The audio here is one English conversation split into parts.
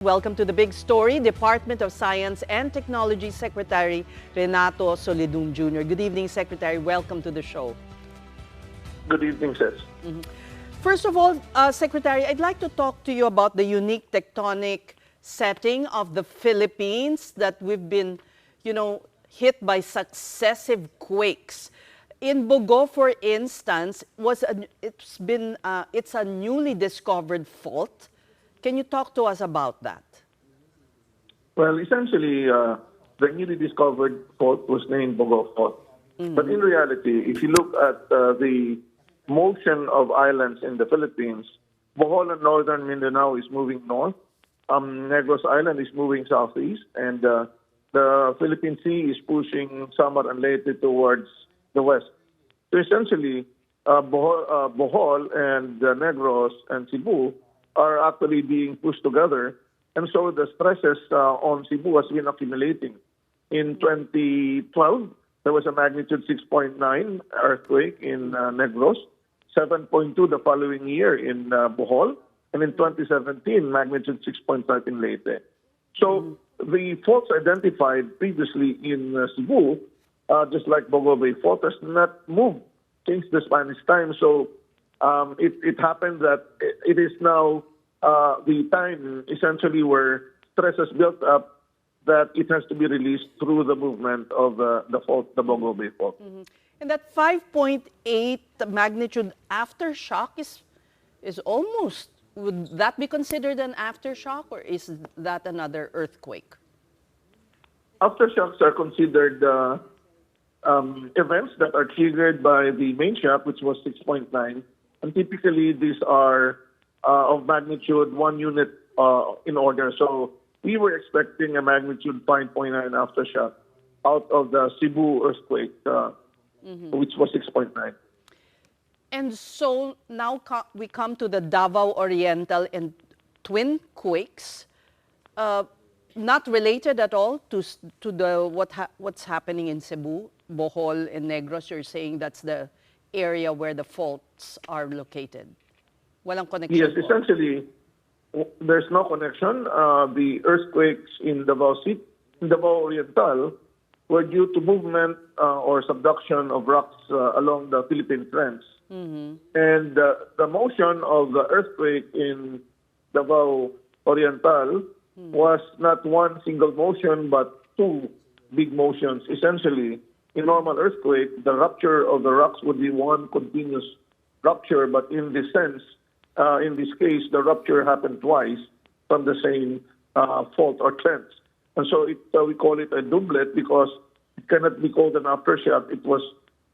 Welcome to the big story. Department of Science and Technology Secretary Renato Solidum Jr. Good evening, Secretary. Welcome to the show. Good evening, Sis. First of all, Secretary, I'd like to talk to you about the unique tectonic setting of the Philippines that we've been, hit by successive quakes. In Bogo, for instance, it's a newly discovered fault. Can you talk to us about that? Well, essentially, the newly discovered fault was named Bogo Fault. But in reality, if you look at the motion of islands in the Philippines, Bohol and northern Mindanao is moving north. Negros Island is moving southeast, and the Philippine Sea is pushing somewhat unrelated towards the west. So essentially, Bohol and Negros and Cebu are actually being pushed together. And so the stresses on Cebu has been accumulating. In 2012, there was a magnitude 6.9 earthquake in Negros, 7.2 the following year in Bohol, and in 2017, magnitude 6.5 in Leyte. So the faults identified previously in Cebu, just like Bogo Bay Fault, has not moved since the Spanish time. So it happened that it is now the time essentially where stress has built up that it has to be released through the movement of the fault, the Bogo Bay Fault. And that 5.8 magnitude aftershock is almost, would that be considered an aftershock, or is that another earthquake? Aftershocks are considered events that are triggered by the main shock, which was 6.9. And typically, these are of magnitude 1 unit in order. So we were expecting a magnitude 5.9 aftershock out of the Cebu earthquake, which was 6.9. And so now we come to the Davao Oriental and twin quakes, not related at all to what's happening in Cebu, Bohol, and Negros. You're saying that's the area where the faults are located. Walang connection. Yes, essentially, there's no connection. The earthquakes in Davao Oriental were due to movement or subduction of rocks along the Philippine Trends. And the motion of the earthquake in Davao Oriental was not one single motion, but two big motions. Essentially, in normal earthquake, the rupture of the rocks would be one continuous rupture, but in this sense, in this case, the rupture happened twice from the same fault or trends. And so we call it a doublet because it cannot be called an aftershock. It was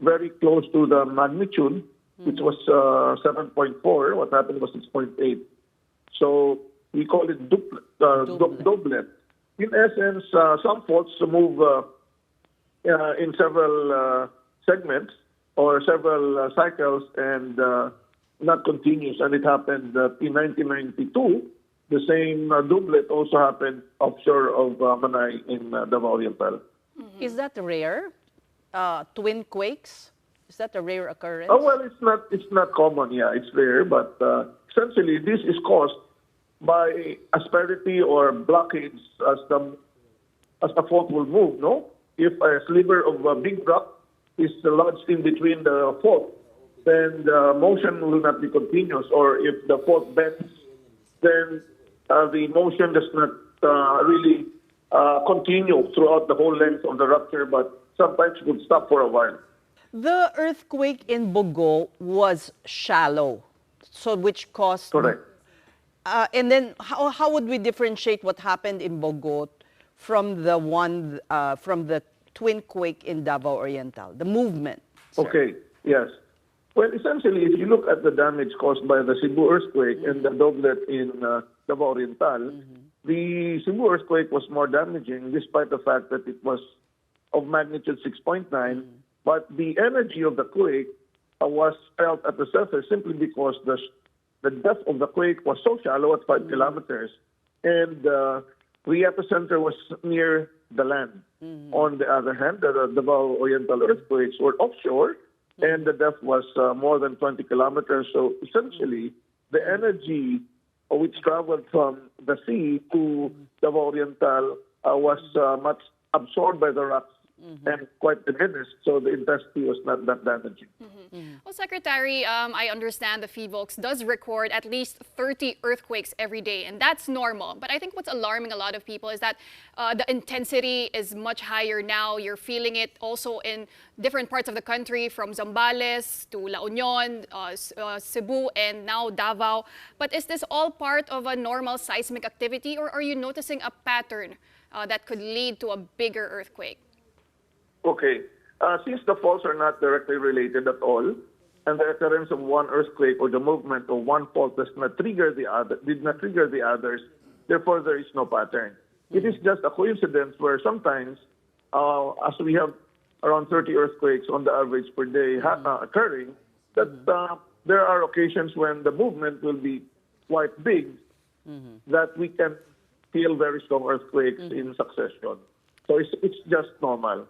very close to the magnitude, which was 7.4. What happened was 6.8. So we call it doublet. In essence, some faults move in several segments or several cycles and not continuous. And it happened in 1992. The same doublet also happened offshore of Manay in Davao Oriental. Is that rare? Twin quakes? Is that a rare occurrence? Oh, well, it's not common. Yeah, it's rare, but essentially this is caused by asperity or blockage as the fault will move. No, if a sliver of a big rock is lodged in between the fault, then the motion will not be continuous. Or if the fault bends, then the motion does not really continue throughout the whole length of the rupture, but sometimes would stop for a while. The earthquake in Bogo was shallow, so which caused... Correct. And then how would we differentiate what happened in Bogo from the twin quake in Davao Oriental, the movement? Sir. Okay, yes. Well, essentially, if you look at the damage caused by the Cebu earthquake and the doublet in Davao Oriental, the Cebu earthquake was more damaging despite the fact that it was of magnitude 6.9, but the energy of the quake was felt at the surface simply because the depth of the quake was so shallow at 5 kilometers, and the epicenter was near the land. On the other hand, the Davao Oriental earthquakes were offshore, and the depth was more than 20 kilometers. So essentially, the energy which traveled from the sea to Davao Oriental, was much absorbed by the rocks and quite diminished, so the intensity was not that damaging. Well, Secretary, I understand the PHIVOLCS does record at least 30 earthquakes every day, and that's normal. But I think what's alarming a lot of people is that the intensity is much higher now. You're feeling it also in different parts of the country, from Zambales to La Union, Cebu, and now Davao. But is this all part of a normal seismic activity, or are you noticing a pattern that could lead to a bigger earthquake? Okay. Since the faults are not directly related at all, and the occurrence of one earthquake or the movement of one fault does not trigger the other, did not trigger the others, therefore there is no pattern. It is just a coincidence where sometimes, as we have around 30 earthquakes on the average per day occurring, that there are occasions when the movement will be quite big, that we can feel very strong earthquakes in succession. So it's just normal.